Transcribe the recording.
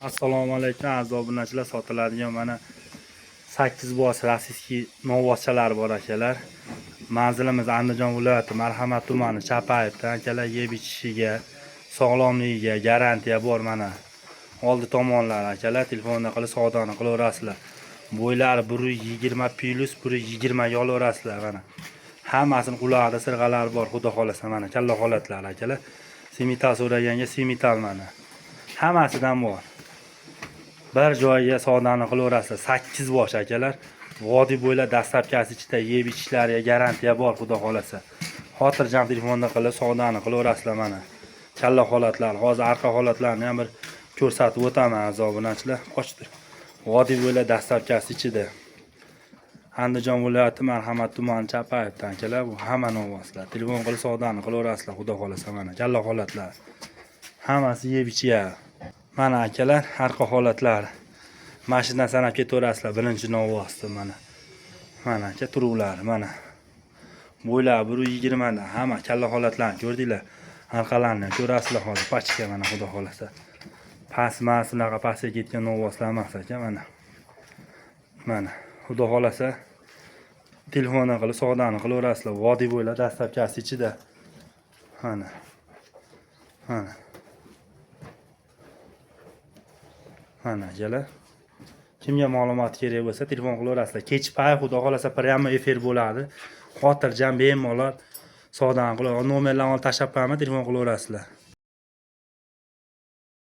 Assalomu alaykum aziz obunachilar, sotiladigan mana 8 bosh rossiyskiy novvoschalar bor akalar. Manzilimiz Andijon viloyati Marhamat tumani Chapayevda akalar. Yeb ichishiga, sog'lomligiga garantiya bor mana. Oldi tomonlar akalar, telefonda qilib savdoni qilaverasizlar. Bo'ylari 120 plus 120 yo'laverasizlar mana. Hammasini quloqda sirg'alari bor, xudo xolasa mana kalla holatlar akalar. Simital so'raganga simital mana. Hammasidan bor. Bir joyga savdoni qilaverasizlar. 8 bosh akalar. Vodiy bo'ylab dastlabkasi ichida yeb ichishlariga garantiya bor, xudo xolasa. Xotirjam telefonda qilib savdoni qilaverasizlar mana. Kalla holatlar, hozir arqa holatlarni ham bir ko'rsatib o'taman aziz obunachilar. Qochdi. Vodiy bo'ylab dastlabkasi ichida. Andijon viloyati Marhamat tumani Chapayevdan akalar, bu hamma novvoslar. Telefon qilib savdoni qilaverasizlar, xudo xolasa mana. Kalla holatlar. Hammasi yeb ichiya. Mana akalar, arqa holatlar. Mashinadan sanab ketaverasizlar, birinchi novvosda mana. Mana aka turuvlari mana. Bo'ylari 120 dan hamma kalla holatlarni ko'rdinglar. Arqalarni ko'rasizlar hozir pachka mana, xudo xolasa. Pasmas unaqa pastga ketgan novvoslar emas aka mana. Mana, xudo xolasa telefondan qilib savdoni qilaverasizlar. Vodiy bo'ylab dastlabkasi ichida. Mana. Mana. Mana akalar. Kimga ma'lumot kerak bo'lsa telefon qilaverasizlar. Kech pay xudo xolasa prямо efir bo'ladi. Xotirjam bemalol savdoni qilaverasizlar. Nomerlarni olib tashlab qo'yaman, telefon qilaverasizlar.